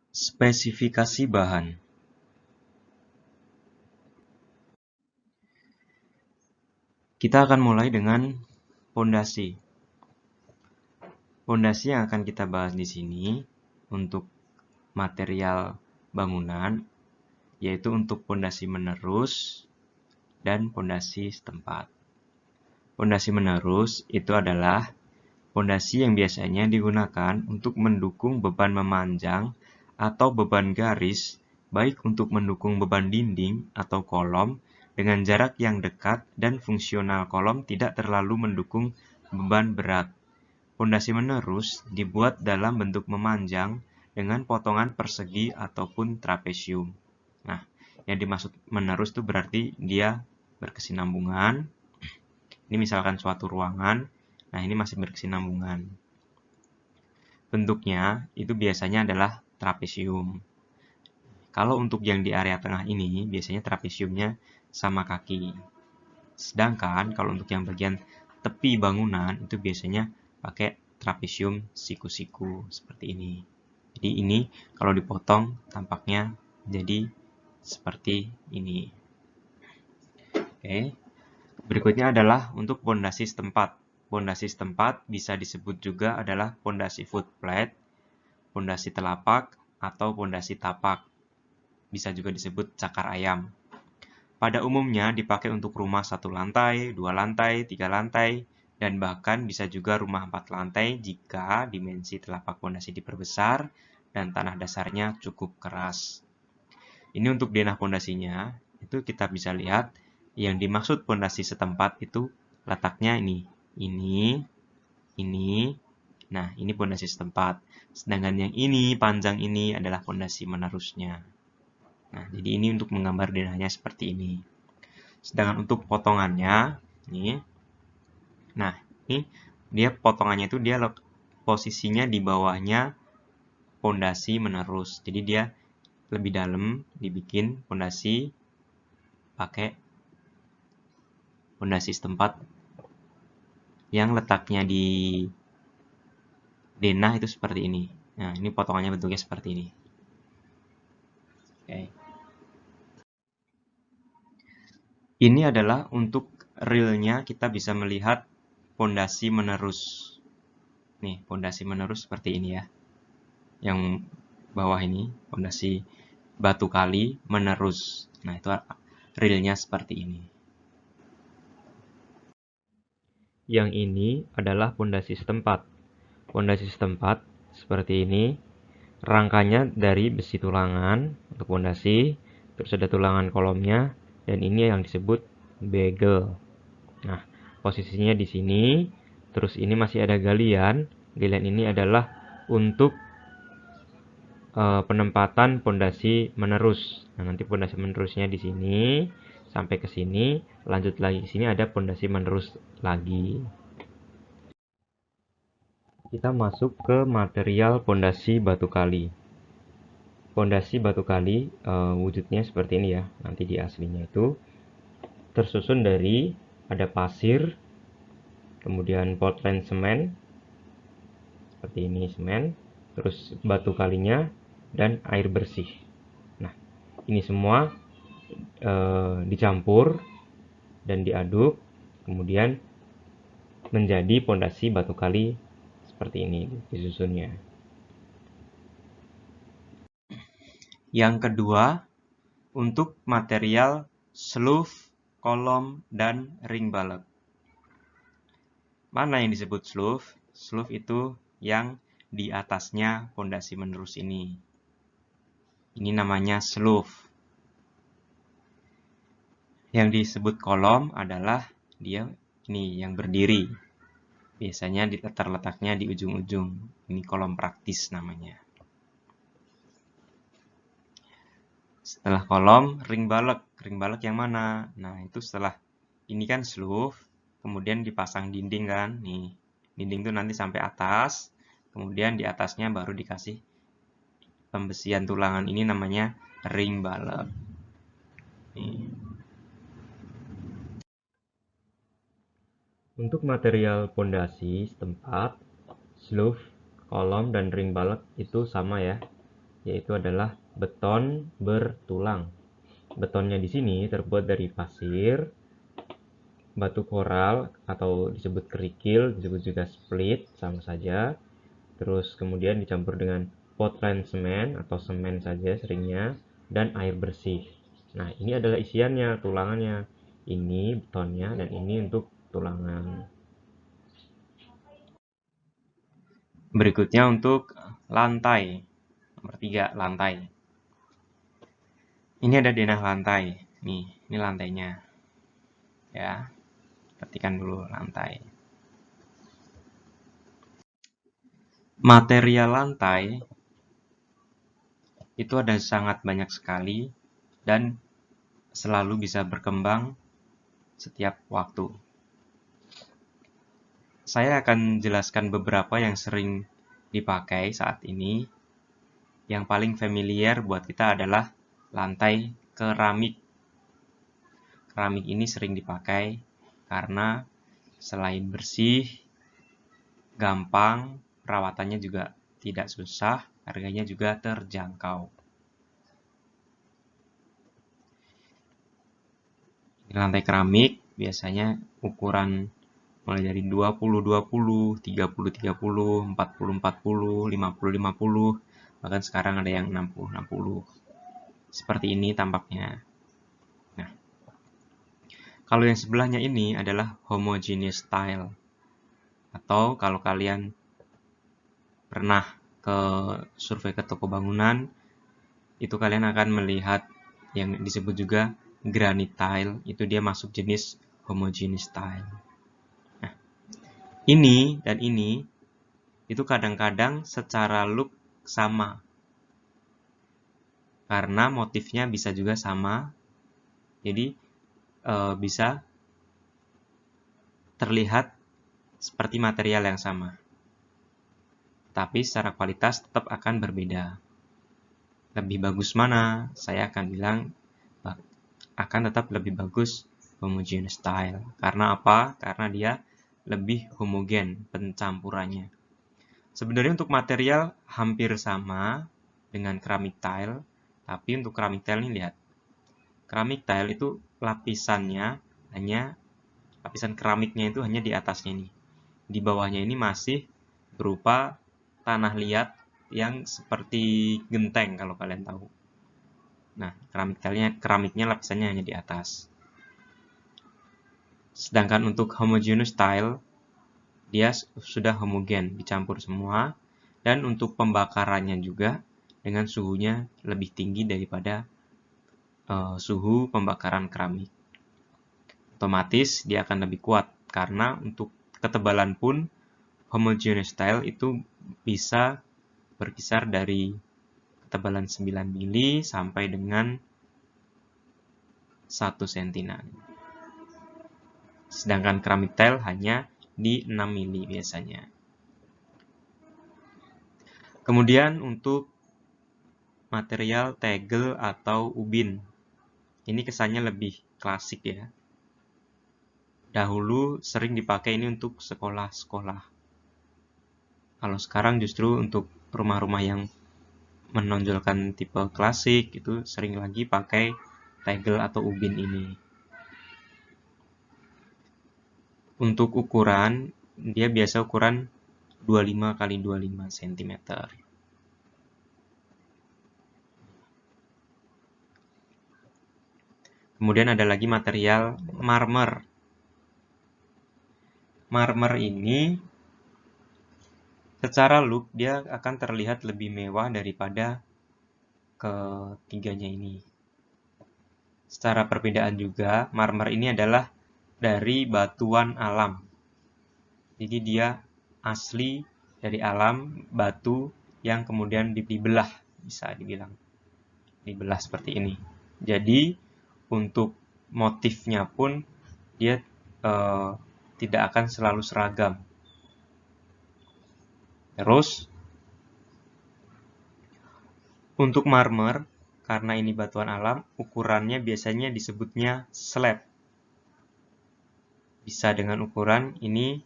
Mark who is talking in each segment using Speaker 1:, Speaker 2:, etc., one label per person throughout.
Speaker 1: Spesifikasi bahan. Kita akan mulai dengan pondasi. Pondasi yang akan kita bahas di sini untuk material bangunan, yaitu untuk pondasi menerus dan pondasi setempat. Pondasi menerus itu adalah pondasi yang biasanya digunakan untuk mendukung beban memanjang atau beban garis, baik untuk mendukung beban dinding atau kolom dengan jarak yang dekat dan fungsional kolom tidak terlalu mendukung beban berat. Pondasi menerus dibuat dalam bentuk memanjang dengan potongan persegi ataupun trapesium. Nah, yang dimaksud menerus itu berarti dia berkesinambungan. Ini misalkan suatu ruangan, nah ini masih berkesinambungan. Bentuknya itu biasanya adalah trapesium. Kalau untuk yang di area tengah ini, biasanya trapesiumnya sama kaki. Sedangkan kalau untuk yang bagian tepi bangunan, itu biasanya pakai trapesium siku-siku seperti ini. Jadi ini kalau dipotong tampaknya jadi seperti ini. Oke. Berikutnya adalah untuk pondasi setempat. Pondasi setempat bisa disebut juga adalah pondasi footplate, pondasi telapak, atau pondasi tapak. Bisa juga disebut cakar ayam. Pada umumnya dipakai untuk rumah 1 lantai, 2 lantai, 3 lantai, dan bahkan bisa juga rumah 4 lantai jika dimensi telapak pondasi diperbesar dan tanah dasarnya cukup keras. Ini untuk denah pondasinya, itu kita bisa lihat yang dimaksud pondasi setempat itu letaknya ini. Nah, ini pondasi setempat. Sedangkan yang ini, panjang ini adalah pondasi menerusnya. Nah, jadi ini untuk menggambar denahnya seperti ini. Sedangkan untuk potongannya, ini. Nah, ini dia potongannya itu dia posisinya di bawahnya pondasi menerus. Jadi dia lebih dalam dibikin pondasi pakai pondasi setempat yang letaknya di denah itu seperti ini. Nah, ini potongannya bentuknya seperti ini. Oke. Ini adalah untuk realnya kita bisa melihat pondasi menerus. Nih, pondasi menerus seperti ini ya. Yang bawah ini pondasi batu kali menerus. Nah, itu realnya seperti ini. Yang ini adalah pondasi setempat. Pondasi setempat seperti ini. Rangkanya dari besi tulangan untuk pondasi, terus ada tulangan kolomnya, dan ini yang disebut bagel. Nah, posisinya di sini, terus ini masih ada galian. Galian ini adalah untuk penempatan pondasi menerus. Nah, nanti pondasi menerusnya di sini sampai ke sini, lanjut lagi ke sini ada pondasi menerus lagi. Kita masuk ke material pondasi batu kali. Pondasi batu kali wujudnya seperti ini ya. Nanti di aslinya itu tersusun dari ada pasir, kemudian Portland semen, seperti ini semen, terus batu kalinya dan air bersih. Nah, ini semua dicampur dan diaduk, kemudian menjadi pondasi batu kali seperti ini disusunnya. Yang kedua, untuk material slough, kolom, dan ring balok. Mana yang disebut slough? Slough itu yang di atasnya pondasi menerus ini. Ini namanya slough. Yang disebut kolom adalah dia ini yang berdiri. Biasanya terletaknya di ujung-ujung. Ini kolom praktis namanya. Setelah kolom, ring balok. Ring balok yang mana? Nah, itu setelah ini kan slough, kemudian dipasang dinding kan. Nih, dinding itu nanti sampai atas. Kemudian di atasnya baru dikasih pembesian tulangan, ini namanya ring balok. Nih. Untuk material pondasi setempat, slough, kolom, dan ring balok itu sama ya. yaitu adalah beton bertulang. Betonnya di sini terbuat dari pasir, batu koral atau disebut kerikil, disebut juga split, sama saja. Terus kemudian dicampur dengan Portland semen atau semen saja seringnya, dan air bersih. Nah, ini adalah isiannya, tulangannya. Ini betonnya dan ini untuk tulangan. Berikutnya untuk lantai. Nomor 3, lantai. Ini ada denah lantai. Nih, ini lantainya. Ya, perhatikan dulu lantai. Material lantai itu ada sangat banyak sekali dan selalu bisa berkembang setiap waktu. Saya akan jelaskan beberapa yang sering dipakai saat ini. Yang paling familiar buat kita adalah lantai keramik. Keramik ini sering dipakai karena selain bersih, gampang, perawatannya juga tidak susah, harganya juga terjangkau. Ini lantai keramik biasanya ukuran mulai dari 20-20, 30-30, 40-40, 50-50, bahkan sekarang ada yang 60-60. Seperti ini tampaknya. Nah, kalau yang sebelahnya ini adalah homogeneous style. Atau kalau kalian pernah ke survei ke toko bangunan, itu kalian akan melihat yang disebut juga granite tile, itu dia masuk jenis homogeneous style. Nah, ini dan ini itu kadang-kadang secara look sama. Karena motifnya bisa juga sama. Jadi bisa terlihat seperti material yang sama. Tapi secara kualitas tetap akan berbeda. Lebih bagus mana? Saya akan bilang akan tetap lebih bagus homogeneous style. Karena apa? Karena dia lebih homogen pencampurannya. Sebenarnya untuk material hampir sama dengan keramik tile, tapi untuk keramik tile ini lihat. Keramik tile itu lapisannya lapisan keramiknya itu hanya di atasnya nih. Di bawahnya ini masih berupa tanah liat yang seperti genteng kalau kalian tahu. Nah, keramiknya lapisannya hanya di atas. Sedangkan untuk homogeneous style, dia sudah homogen, dicampur semua. Dan untuk pembakarannya juga dengan suhunya lebih tinggi daripada suhu pembakaran keramik. Otomatis dia akan lebih kuat, karena untuk ketebalan pun homogeneous style itu bisa berkisar dari ketebalan 9 mili sampai dengan 1 sentinan. Sedangkan keramik tile hanya di 6 mili biasanya. Kemudian untuk material tegel atau ubin. Ini kesannya lebih klasik ya. Dahulu sering dipakai ini untuk sekolah-sekolah. Kalau sekarang justru untuk rumah-rumah yang menonjolkan tipe klasik itu sering lagi pakai tegel atau ubin ini. Untuk ukuran, dia biasa ukuran 25 x 25 cm. Kemudian ada lagi material marmer. Marmer ini secara look dia akan terlihat lebih mewah daripada ketiganya ini. Secara perbedaan juga, marmer ini adalah dari batuan alam. Jadi dia asli dari alam, batu yang kemudian dibelah, bisa dibilang. Dibelah seperti ini. Jadi untuk motifnya pun dia tidak akan selalu seragam. Terus untuk marmer, karena ini batuan alam, ukurannya biasanya disebutnya slab. Bisa dengan ukuran ini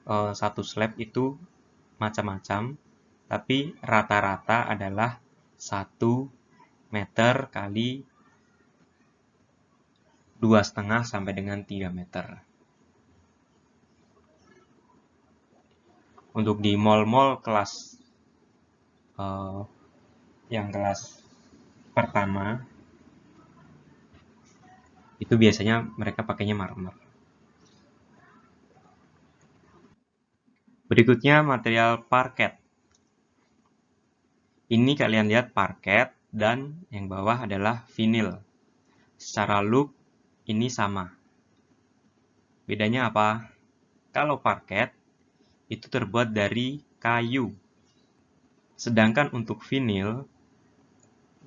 Speaker 1: satu slab itu macam-macam, tapi rata-rata adalah 1 meter kali 2,5 sampai dengan 3 meter. Untuk di mall-mall kelas yang kelas pertama itu biasanya mereka pakainya marmer. Berikutnya material parket. Ini kalian lihat parket dan yang bawah adalah vinil. Secara look ini sama. Bedanya apa? Kalau parket itu terbuat dari kayu. Sedangkan untuk vinil,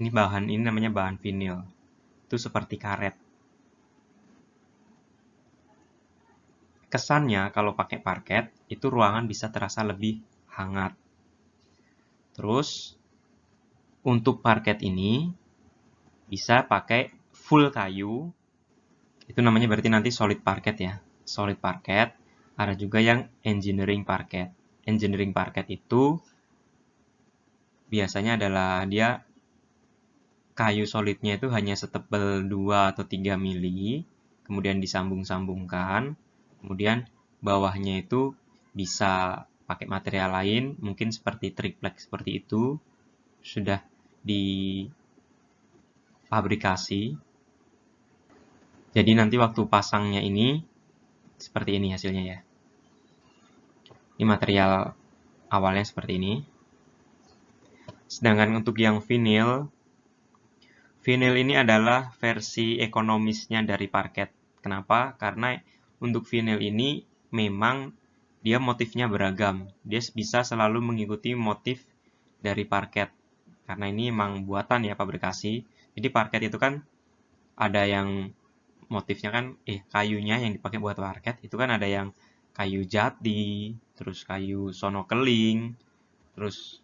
Speaker 1: ini namanya bahan vinil. Itu seperti karet. Kesannya kalau pakai parket, itu ruangan bisa terasa lebih hangat. Terus, untuk parket ini bisa pakai full kayu. Itu namanya berarti nanti solid parket ya. Solid parket. Ada juga yang engineering parket. Engineering parket itu biasanya adalah dia kayu solidnya itu hanya setebal 2 atau 3 mili. Kemudian disambung-sambungkan. Kemudian bawahnya itu bisa pakai material lain, mungkin seperti triplek seperti itu, sudah difabrikasi. Jadi nanti waktu pasangnya ini, seperti ini hasilnya ya. Ini material awalnya seperti ini. Sedangkan untuk yang vinil ini adalah versi ekonomisnya dari parket. Kenapa? Karena untuk vinil ini memang dia motifnya beragam. Dia bisa selalu mengikuti motif dari parket. Karena ini memang buatan ya, pabrikasi. Jadi parket itu kan ada yang motifnya kan, kayunya yang dipakai buat parket itu kan ada yang kayu jati, terus kayu sono keling, terus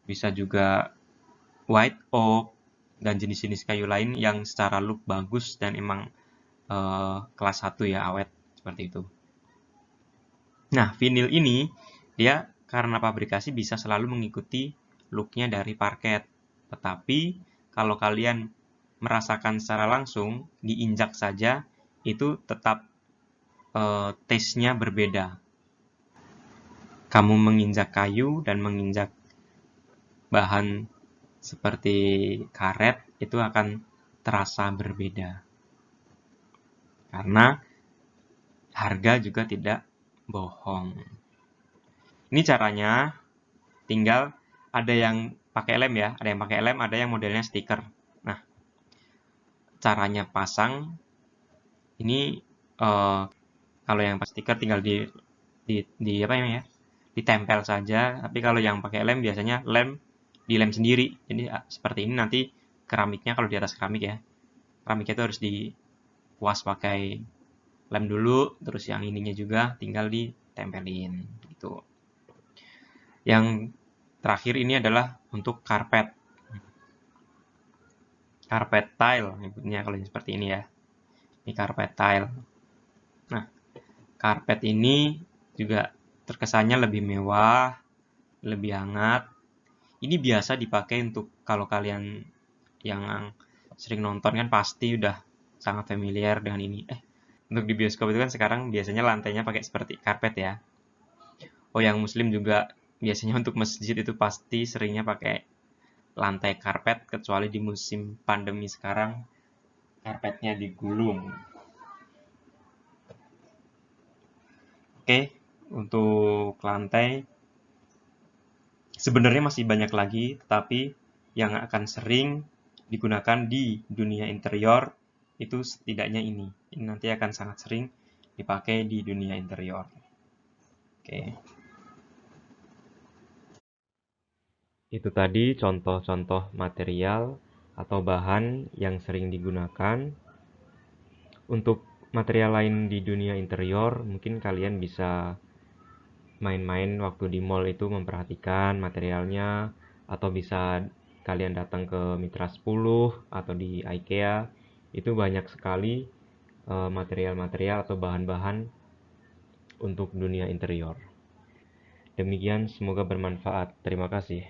Speaker 1: bisa juga white oak, dan jenis-jenis kayu lain yang secara look bagus dan emang kelas 1 ya, awet seperti itu. Nah, vinil ini dia karena pabrikasi bisa selalu mengikuti looknya dari parket. Tetapi kalau kalian merasakan secara langsung, diinjak saja itu tetap taste-nya berbeda. Kamu menginjak kayu dan menginjak bahan seperti karet itu akan terasa berbeda. Karena harga juga tidak bohong. Ini caranya, tinggal ada yang pakai lem ya, ada yang pakai lem, ada yang modelnya stiker. Nah, caranya pasang ini kalau yang pakai stiker tinggal di apa ya? Ditempel saja. Tapi kalau yang pakai lem biasanya dilem sendiri. Jadi seperti ini nanti keramiknya, kalau di atas keramik ya, keramiknya itu harus dikuas pakai lem dulu, terus yang ininya juga tinggal ditempelin gitu. Yang terakhir ini adalah untuk karpet tile nyebutnya kalau seperti ini ya. Ini karpet tile. Nah, karpet ini juga terkesannya lebih mewah, lebih hangat. Ini biasa dipakai untuk kalau kalian yang sering nonton kan pasti udah sangat familiar dengan ini. Untuk di bioskop itu kan sekarang biasanya lantainya pakai seperti karpet ya. Oh, yang muslim juga biasanya untuk masjid itu pasti seringnya pakai lantai karpet, kecuali di musim pandemi sekarang karpetnya digulung. Oke, untuk lantai sebenarnya masih banyak lagi, tetapi yang akan sering digunakan di dunia interior itu setidaknya ini. Ini nanti akan sangat sering dipakai di dunia interior. Oke. Itu tadi contoh-contoh material atau bahan yang sering digunakan. Untuk material lain di dunia interior, mungkin kalian bisa main-main waktu di mall itu memperhatikan materialnya, atau bisa kalian datang ke Mitra 10 atau di IKEA. Itu banyak sekali material-material atau bahan-bahan untuk dunia interior. Demikian, semoga bermanfaat. Terima kasih.